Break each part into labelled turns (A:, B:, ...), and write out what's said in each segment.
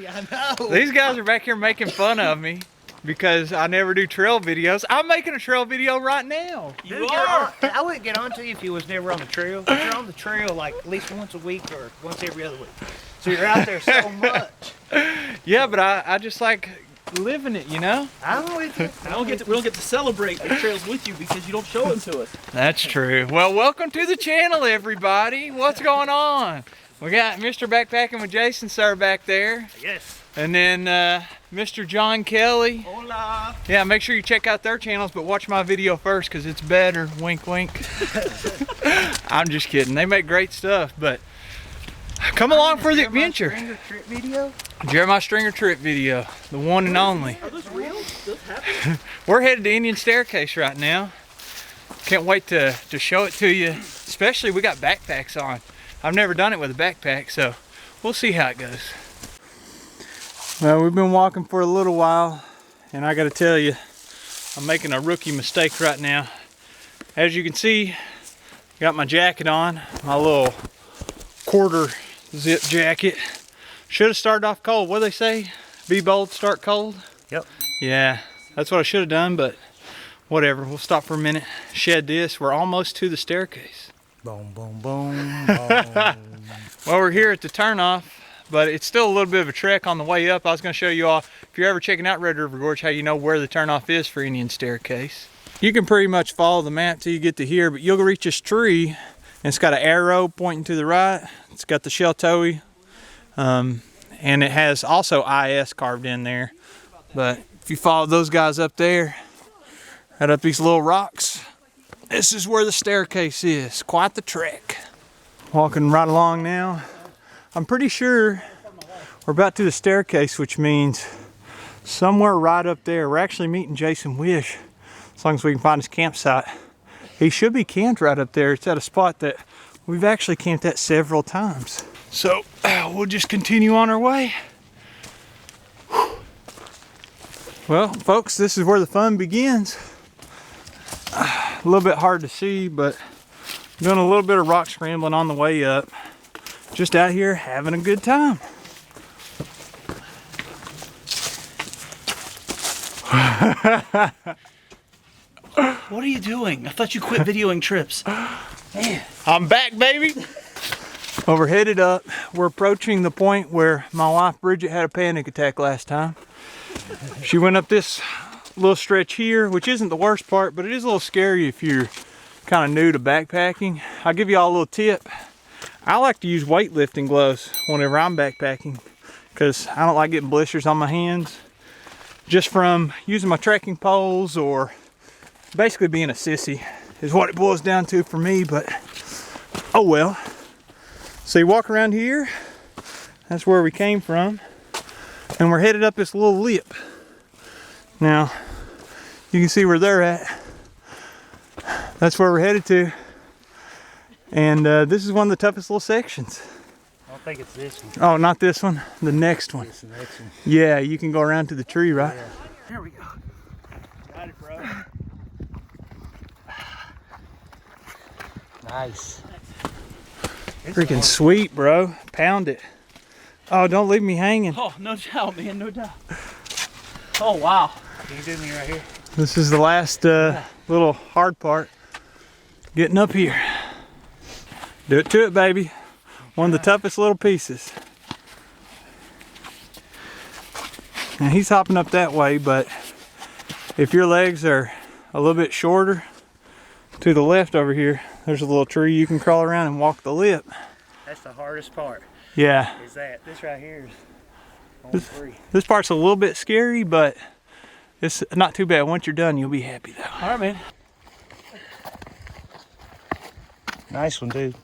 A: Yeah, I know.
B: These guys are back here making fun of me because I never do trail videos. I'm making a trail video right now.
A: You are. I wouldn't get on to you if you was never on the trail. But you're on the trail like at least once a week or once every other week. So you're out there so much.
B: Yeah, but I just like living it, you know?
A: I'm with you.
C: We don't get to celebrate the trails with you because you don't show them to us.
B: That's true. Well, welcome to the channel, everybody. What's going on? We got Mr. Backpacking with Jason, sir, back there.
A: Yes.
B: And then Mr. John Kelly.
C: Hola.
B: Yeah, make sure you check out their channels, but watch my video first because it's better. Wink, wink. I'm just kidding. They make great stuff, but come along for the adventure.
A: Stringer trip video?
B: Jeremiah Stringer trip video, the one and only.
C: Are those real? Does happen?
B: We're headed to Indian Staircase right now. Can't wait to show it to you, especially we got backpacks on. I've never done it with a backpack, so we'll see how it goes. Well, we've been walking for a little while, and I gotta tell you, I'm making a rookie mistake right now. As you can see, got my jacket on, my little quarter zip jacket. Should have started off cold. What do they say? Be bold, start cold?
A: Yep.
B: Yeah, that's what I should have done, but whatever. We'll stop for a minute, shed this. We're almost to the staircase.
A: Boom, boom, boom, boom.
B: Well, we're here at the turnoff, but it's still a little bit of a trek on the way up. I was going to show you all, if you're ever checking out River Gorge, how you know where the turnoff is for Indian Staircase. You can pretty much follow the map till you get to here, but you'll reach this tree, and it's got an arrow pointing to the right. It's got the Sheltoe, and it has also IS carved in there. But if you follow those guys up there, right up these little rocks, this is where the staircase is. Quite the trek. Walking right along now. I'm pretty sure we're about to the staircase, which means somewhere right up there. We're actually meeting Jason Wish, as long as we can find his campsite. He should be camped right up there. It's at a spot that we've actually camped at several times. So we'll just continue on our way. Well, folks, this is where the fun begins. A little bit hard to see, but doing a little bit of rock scrambling on the way up. Just out here having a good time.
C: What are you doing? I thought you quit videoing trips. Man.
B: I'm back, baby. Well, we're headed up. We're approaching the point where my wife Bridget had a panic attack last time. She went up this little stretch here, which isn't the worst part, but it is a little scary if you're kind of new to backpacking. I'll give you all a little tip. I like to use weightlifting gloves whenever I'm backpacking because I don't like getting blisters on my hands just from using my trekking poles, or basically being a sissy is what it boils down to for me, but oh well. So you walk around here, that's where we came from, and we're headed up this little lip. Now, you can see where they're at. That's where we're headed to. And this is one of the toughest little sections.
A: I don't think it's this one.
B: Oh, not this one, the next one.
A: It's the next one.
B: Yeah, you can go around to the tree, right?
A: Yeah. There we go. Got it, bro. Nice.
B: Freaking sweet, bro. Pound it. Oh, don't leave me hanging.
C: Oh, no doubt, man, no doubt. Oh, wow.
A: Can you do me right here?
B: This is the last little hard part. Getting up here. Do it to it, baby. One of the toughest little pieces. Now he's hopping up that way, but if your legs are a little bit shorter, to the left over here, there's a little tree you can crawl around and walk the lip.
A: That's the hardest part.
B: Yeah.
A: Is that this right here is only free.
B: This part's a little bit scary, but it's not too bad. Once you're done, you'll be happy though.
C: All right, man.
A: Nice one, dude.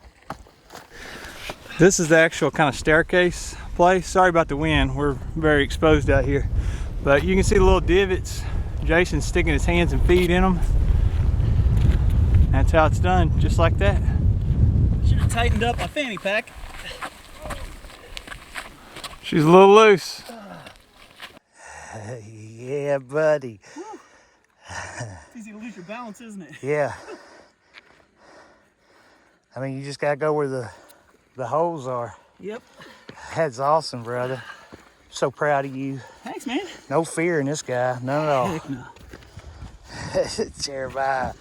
B: This is the actual kind of staircase place. Sorry about the wind. We're very exposed out here. But you can see the little divots. Jason's sticking his hands and feet in them. That's how it's done, just like that.
C: Should have tightened up my fanny pack.
B: She's a little loose.
A: Yeah, buddy.
C: It's easy to lose your balance, isn't it?
A: Yeah. I mean, you just gotta go where the holes are.
C: Yep.
A: That's awesome, brother. So proud of you.
C: Thanks, man.
A: No fear in this guy. None at all.
C: Heck no.
A: Jeremiah.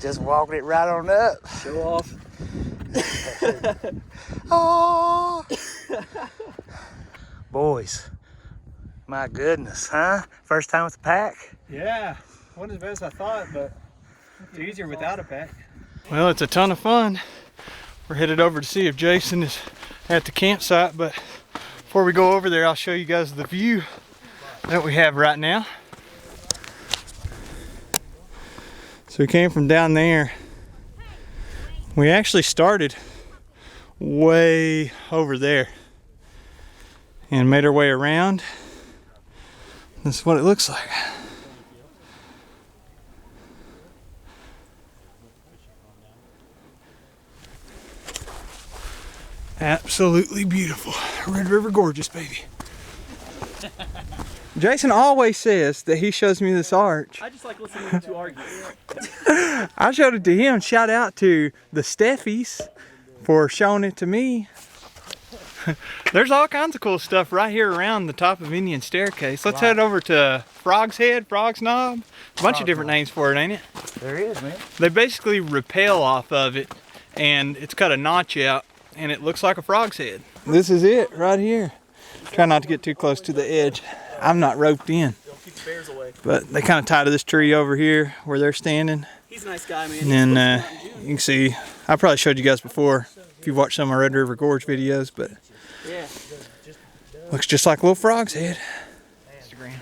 A: Just walking it right on up.
C: Show off.
A: Oh. Boys. My goodness, huh? First time with the pack?
B: Yeah, wasn't as bad as I thought, but it's easier without a pack. Well, it's a ton of fun. We're headed over to see if Jason is at the campsite, but before we go over there, I'll show you guys the view that we have right now. So we came from down there. We actually started way over there and made our way around. This is what it looks like. Absolutely beautiful. Red River Gorgeous, baby. Jason always says that he shows me this arch.
C: I just like listening to argue.
B: I showed it to him. Shout out to the Steffies for showing it to me. There's all kinds of cool stuff right here around the top of Indian Staircase. Let's head over to Frog's Head, Frog's Knob. A bunch of different names for it, ain't it?
A: There is, man.
B: They basically rappel off of it, and it's got a notch out, and it looks like a frog's head. This is it right here. Try not to get too close to the edge. I'm not roped in.
C: Don't keep the bears away.
B: But they kind of tie to this tree over here where they're standing.
C: He's a nice guy, man.
B: And then you can see, I probably showed you guys before if you've watched some of my Red River Gorge videos, but
C: yeah,
B: looks just like a little frog's head. Instagram.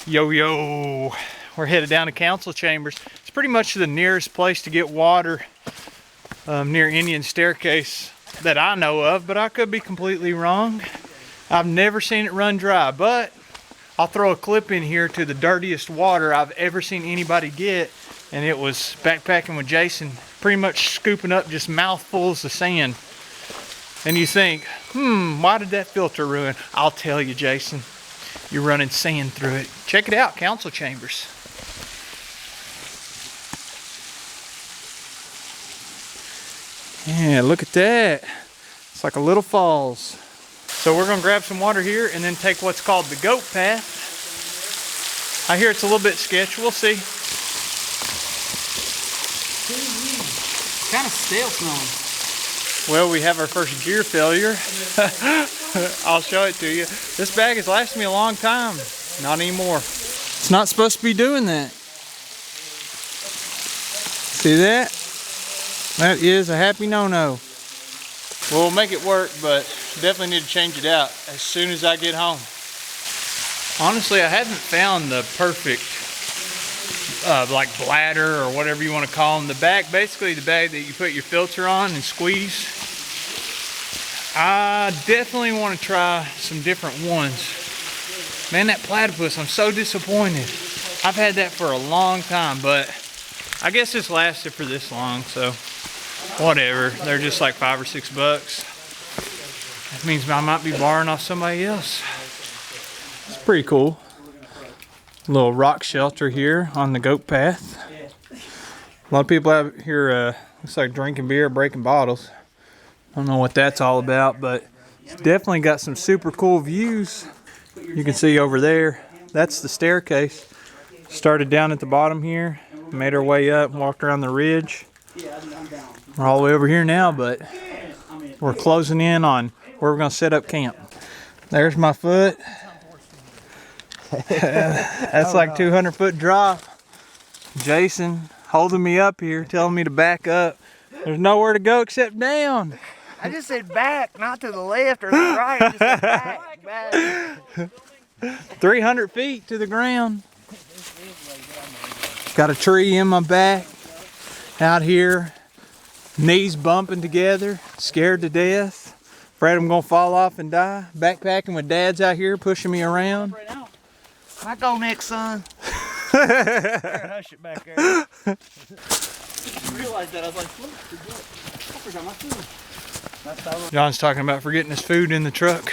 B: Yo, yo. We're headed down to Council Chambers. It's pretty much the nearest place to get water near Indian Staircase that I know of, but I could be completely wrong. I've never seen it run dry, but I'll throw a clip in here to the dirtiest water I've ever seen anybody get, and it was backpacking with Jason, pretty much scooping up just mouthfuls of sand. And you think, why did that filter ruin? I'll tell you, Jason, you're running sand through it. Check it out, Council Chambers. Yeah, look at that. It's like a little falls. So we're gonna grab some water here and then take what's called the goat path. I hear it's a little bit sketchy, we'll see.
C: kind of stale smelling.
B: Well, we have our first gear failure. I'll show it to you. This bag has lasted me a long time. Not anymore. It's not supposed to be doing that. See that? That is a happy no-no. We'll make it work, but definitely need to change it out as soon as I get home. Honestly, I haven't found the perfect like bladder or whatever you want to call them. The bag, basically the bag that you put your filter on and squeeze. I definitely want to try some different ones. Man, that platypus, I'm so disappointed. I've had that for a long time, but I guess it's lasted for this long, so whatever. They're just like $5 or $6. That means I might be borrowing off somebody else. It's pretty cool. Little rock shelter here on the goat path. A lot of people out here looks like drinking beer, breaking bottles. I don't know what that's all about, but it's definitely got some super cool views. You can see over there, that's the staircase. Started down at the bottom here, made our way up, walked around the ridge. We're all the way over here now, but we're closing in on where we're gonna set up camp. There's my foot. That's like 200-foot drop. Jason holding me up here, telling me to back up. There's nowhere to go except down.
A: I just said back, not to the left or the right. I just said back.
B: 300 feet to the ground. Got a tree in my back. Out here, knees bumping together, scared to death. Afraid I'm gonna fall off and die. Backpacking with dads out here pushing me around.
A: Can I go next, son? There, hush it back there.
C: I realized that. I was like, look, I forgot my food.
B: John's talking about forgetting his food in the truck.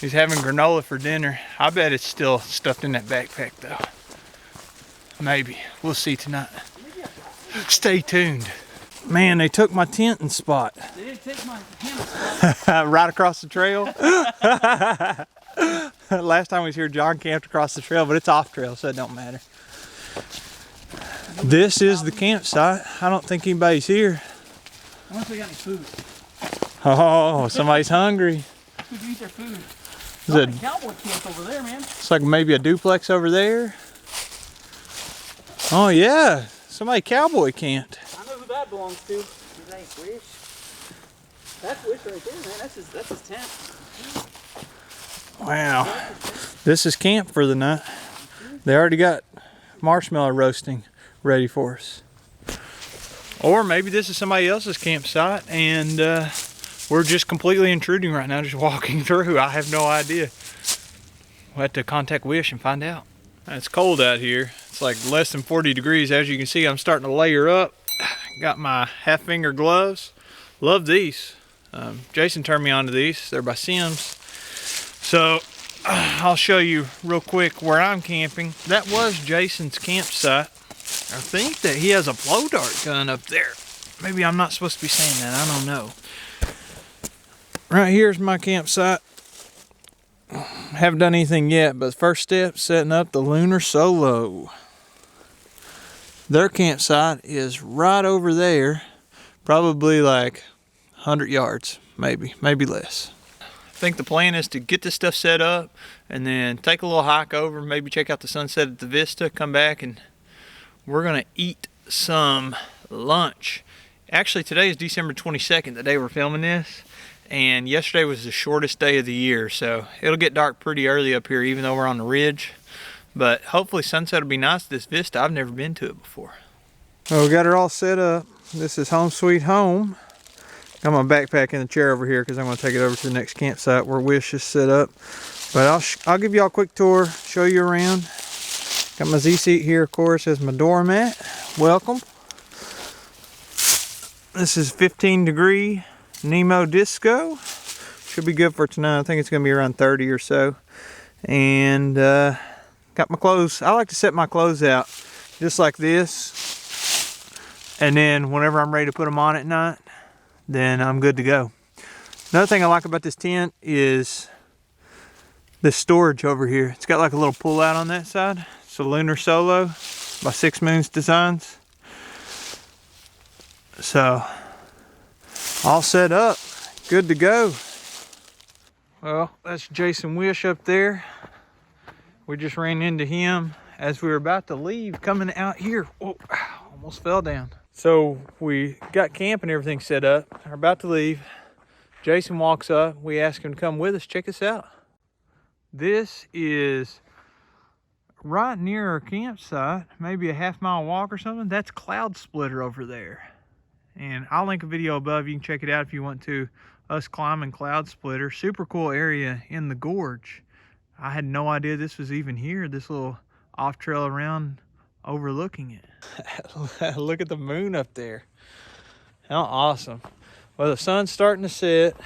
B: He's having granola for dinner. I bet it's still stuffed in that backpack though. Maybe. We'll see tonight. Stay tuned. Man, they took my tenting spot.
C: They didn't take my hammock spot.
B: Right across the trail. Last time we was here, John camped across the trail, but it's off trail, so it don't matter. This is the campsite. I don't think anybody's here.
C: I wonder if they got any food.
B: Oh, somebody's hungry.
C: Who can eat their food?
B: Is it,
C: A cowboy camp over there, man.
B: it's like maybe a duplex over there. Oh yeah, somebody cowboy camped.
C: I know who that belongs to. His name's Wish. That's Wish right there, man. That's his tent.
B: Wow, this is camp for the night. They already got marshmallow roasting ready for us. Or maybe this is somebody else's campsite and we're just completely intruding right now, just walking through. I have no idea. We'll have to contact Wish and find out. It's cold out here. It's like less than 40 degrees. As you can see, I'm starting to layer up. Got my half finger gloves. Love these. Jason turned me on to these. They're by Sims. So I'll show you real quick where I'm camping. That was Jason's campsite. I think that he has a blow dart gun up there. Maybe I'm not supposed to be saying that. I don't know. Right here's my campsite. Haven't done anything yet, but the first step, setting up the Lunar Solo. Their campsite is right over there, probably like 100 yards, maybe less. I think the plan is to get this stuff set up and then take a little hike over, maybe check out the sunset at the Vista, come back, and we're gonna eat some lunch. Actually, today is December 22nd, the day we're filming this. And yesterday was the shortest day of the year, so it'll get dark pretty early up here, even though we're on the ridge. But hopefully sunset will be nice at this Vista. I've never been to it before. Well, we got her all set up. This is home sweet home. Got my backpack in the chair over here because I'm going to take it over to the next campsite where Wish is set up. But I'll give y'all a quick tour, show you around. Got my Z-seat here, of course, as my doormat. Welcome. This is 15-degree Nemo Disco. Should be good for tonight. I think it's gonna be around 30 or so. And got my clothes. I like to set my clothes out just like this. And then whenever I'm ready to put them on at night, then I'm good to go. Another thing I like about this tent is the storage over here. It's got like a little pull out on that side. It's a Lunar Solo by Six Moons Designs. So all set up, good to go. Well, that's Jason Wish up there. We just ran into him as we were about to leave, coming out here. Oh, almost fell down. So we got camp and everything set up. We're about to leave. Jason walks up. We ask him to come with us. Check this out. This is right near our campsite, maybe a half-mile walk or something. That's Cloud Splitter over there. And I'll link a video above. You can check it out if you want to. Us climbing Cloud Splitter. Super cool area in the gorge. I had no idea this was even here. This little off trail around overlooking it. Look at the moon up there. How awesome. Well, the sun's starting to set,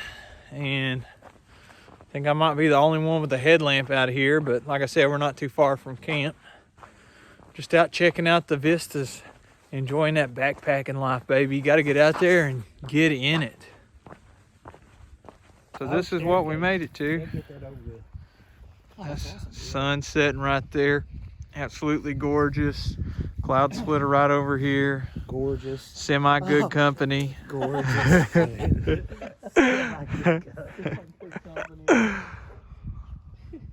B: and I think I might be the only one with a headlamp out of here, but like I said, we're not too far from camp. Just out checking out the vistas, enjoying that backpacking life, baby. You got to get out there and get in it. So this is what we made it to. That's sun setting right there. Absolutely gorgeous. Cloud Splitter right over here.
A: Gorgeous.
B: Semi-good company.
A: Gorgeous.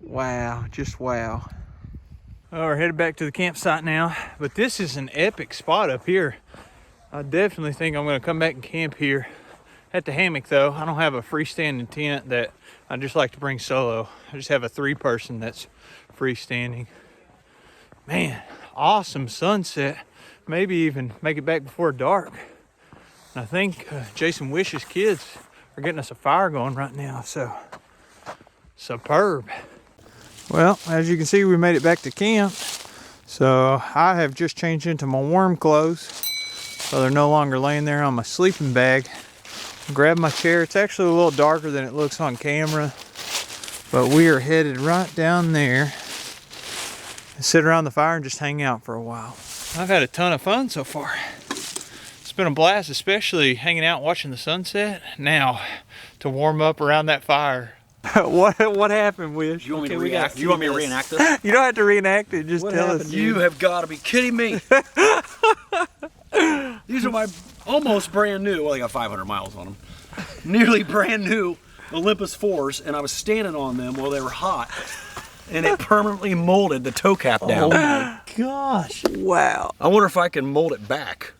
B: Wow, just wow. Oh, we're headed back to the campsite now, but this is an epic spot up here. I definitely think I'm gonna come back and camp here. At the hammock though, I don't have a freestanding tent that I just like to bring solo. I just have a 3-person that's freestanding. Man, awesome sunset. Maybe even make it back before dark. And I think Jason Wish's kids are getting us a fire going right now, so superb. Well, as you can see, we made it back to camp. So I have just changed into my warm clothes, so they're no longer laying there on my sleeping bag. Grab my chair. It's actually a little darker than it looks on camera, but we are headed right down there and sit around the fire and just hang out for a while. I've had a ton of fun so far. It's been a blast, especially hanging out watching the sunset. Now, to warm up around that fire. What happened, Wish?
C: You want me to
A: Okay, we got
C: react? You want me to reenact this?
B: You don't have to reenact it, just tell us.
C: You have got to be kidding me. These are my almost brand new, well, they got 500 miles on them. Nearly brand new Olympus 4s, and I was standing on them while they were hot, and it permanently molded the toe cap down.
B: Oh my gosh. Wow.
C: I wonder if I can mold it back.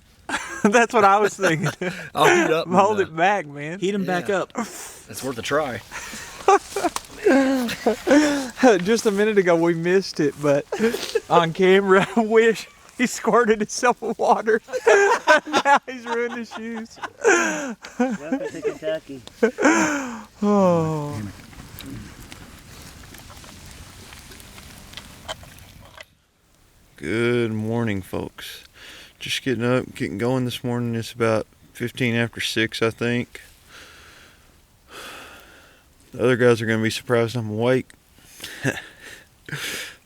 B: That's what I was thinking.
C: I'll heat up.
B: Hold it back, man.
C: Heat them back up. It's worth a try.
B: Just a minute ago we missed it, but on camera, Wish he squirted himself with water. Now he's ruined his shoes.
A: Welcome to Kentucky.
B: Oh. Good morning, folks. Just getting up, getting going this morning. It's about 15 after 6, I think. The other guys are going to be surprised I'm awake.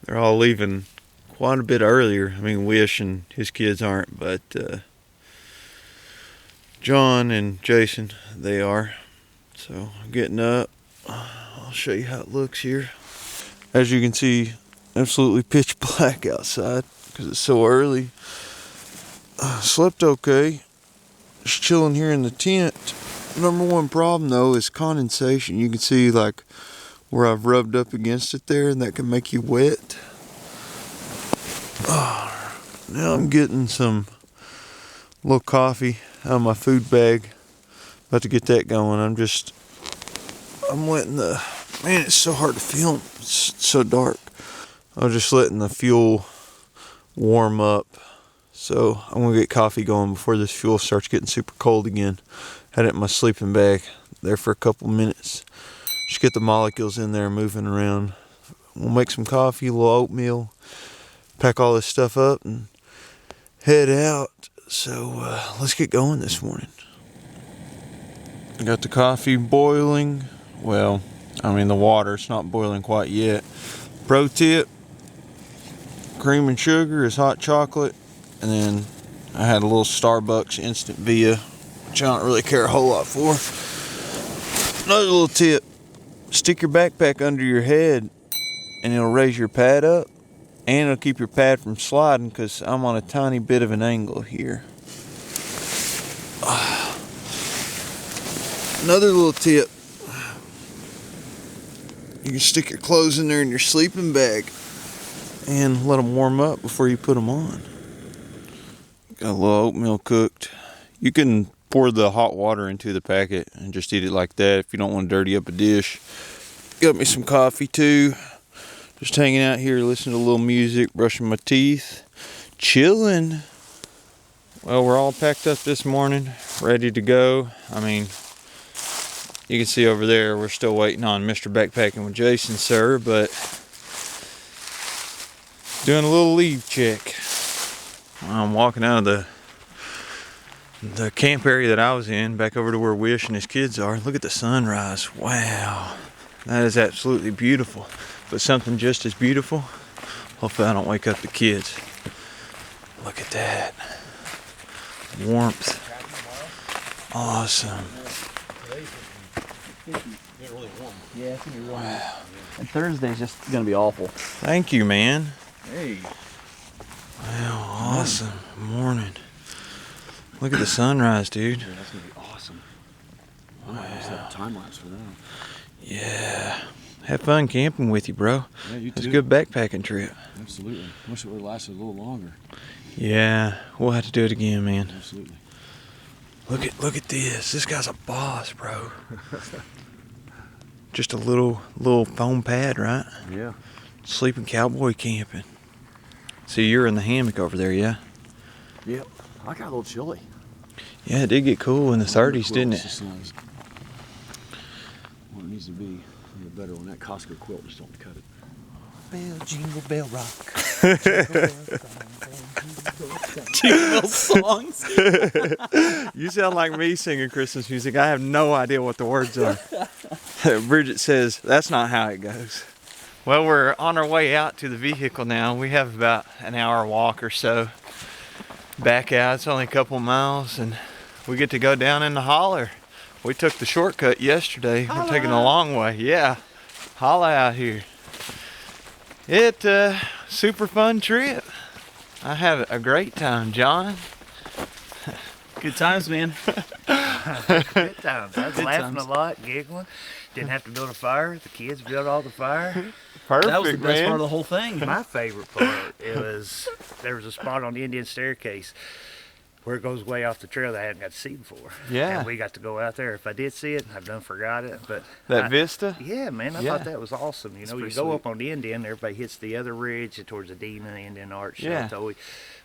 B: They're all leaving quite a bit earlier. I mean, Wish and his kids aren't, but John and Jason, they are. So I'm getting up. I'll show you how it looks here. As you can see, absolutely pitch black outside because it's so early. Slept okay. Just chilling here in the tent. Number one problem though is condensation. You can see like where I've rubbed up against it there, and that can make you wet. Now I'm getting some little coffee out of my food bag. About to get that going. I'm letting the, man, it's so hard to film. It's so dark. I'm just letting the fuel warm up. So I'm gonna get coffee going before this fuel starts getting super cold again. Had it in my sleeping bag there for a couple minutes. Just get the molecules in there moving around. We'll make some coffee, a little oatmeal, pack all this stuff up and head out. So let's get going this morning. I got the coffee boiling. Well, I mean the water, it's not boiling quite yet. Pro tip, cream and sugar is hot chocolate. And then I had a little Starbucks instant Via, which I don't really care a whole lot for. Another little tip, stick your backpack under your head and it'll raise your pad up and it'll keep your pad from sliding because I'm on a tiny bit of an angle here. Another little tip, you can stick your clothes in there in your sleeping bag and let them warm up before you put them on. Got a little oatmeal cooked. You can pour the hot water into the packet and just eat it like that if you don't want to dirty up a dish. Got me some coffee too. Just hanging out here, listening to a little music, brushing my teeth, chilling. Well, we're all packed up this morning, ready to go. I mean, you can see over there, we're still waiting on Mr. Backpacking with Jason, sir, but doing a little leave check. I'm walking out of the camp area that I was in, back over to where Wish and his kids are. Look at the sunrise. Wow. That is absolutely beautiful. But something just as beautiful, hopefully I don't wake up the kids. Look at that. Warmth. Awesome.
C: Yeah, it's gonna be warm. Wow. And Thursday's just gonna be awful.
B: Thank you, man.
C: Hey.
B: Wow, awesome morning. Look at the sunrise, dude.
C: Yeah, that's gonna be awesome. I might just have a time lapse for that.
B: Yeah. Have fun camping with you, bro.
C: Yeah, you too.
B: It's a good backpacking trip.
C: Absolutely. Wish it would have lasted a little longer.
B: Yeah, we'll have to do it again, man.
C: Absolutely.
B: Look at this. This guy's a boss, bro. Just a little foam pad, right?
C: Yeah.
B: Sleeping cowboy camping. So you're in the hammock over there, yeah?
C: Yep. I got a little chilly.
B: Yeah, it did get cool in the 30s, didn't it?
C: What it needs to be. A better one. That Costco quilt just don't cut it.
A: Bell, jingle bell rock.
C: Jingle songs.
B: You sound like me singing Christmas music. I have no idea what the words are. Bridget says, that's not how it goes. Well, we're on our way out to the vehicle now. We have about an hour walk or so. back out. It's only a couple miles, and we get to go down in the holler. We took the shortcut yesterday. We're taking the long way. Yeah, holla out here. It super fun trip. I had a great time, John.
C: Good times, man.
A: Good times. I was
C: Good
A: laughing
C: times.
A: a lot, giggling. Didn't have to build a fire. The kids built all the fire.
B: Perfect,
C: That was the best
B: man.
C: part of the whole thing.
A: My favorite part there was a spot on the Indian staircase where it goes way off the trail that I hadn't got to see before.
B: Yeah.
A: And we got to go out there. If I did see it, I've done forgot it. But
B: That vista?
A: yeah, man, I
B: Yeah.
A: thought that was awesome. You know, you
C: pretty
A: go
C: sweet.
A: up on the Indian, everybody hits the other ridge towards the Dean and the Indian Arch.
B: Yeah.
A: So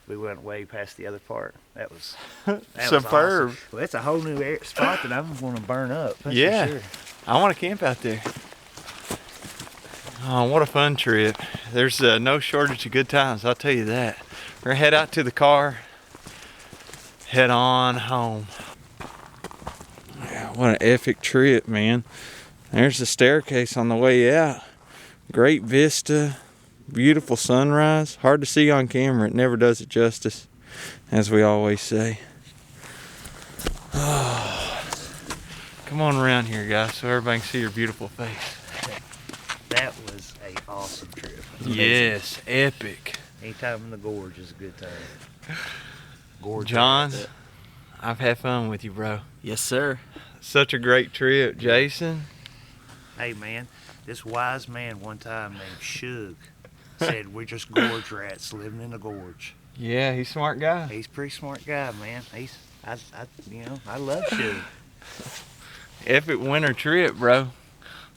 A: we went way past the other part. That was
B: Superb.
A: awesome. Well, it's a whole new spot that I'm going to burn up. That's
B: Yeah.
A: for sure.
B: I want to camp out there. Oh, what a fun trip. There's no shortage of good times, I'll tell you that. We're gonna head out to the car, head on home. Yeah, what an epic trip, man. There's the staircase on the way out. Great vista, beautiful sunrise. Hard to see on camera, it never does it justice, as we always say. Oh. Come on around here, guys, so everybody can see your beautiful face.
A: That was a awesome trip.
B: Yes, epic.
A: Anytime in the gorge is a good time. Gorge.
B: John, I've had fun with you, bro.
C: Yes, sir.
B: Such a great trip. Jason?
A: Hey, man, this wise man one time named Shug said we're just gorge rats living in the gorge.
B: Yeah, he's a smart guy.
A: He's a pretty smart guy, man. I love Shug.
B: Epic winter trip, bro.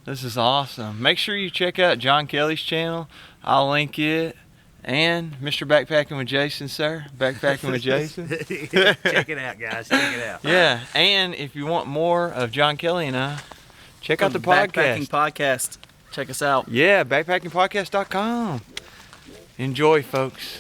B: This is awesome. Make sure you check out John Kelly's channel. I'll link it. And Mr. Backpacking with Jason, sir. Backpacking with Jason.
A: Check it out, guys. Check it out.
B: Yeah, and if you want more of John Kelly and I, check out the
C: Backpacking
B: podcast.
C: podcast. Check us out.
B: Yeah, backpackingpodcast.com. Enjoy, folks.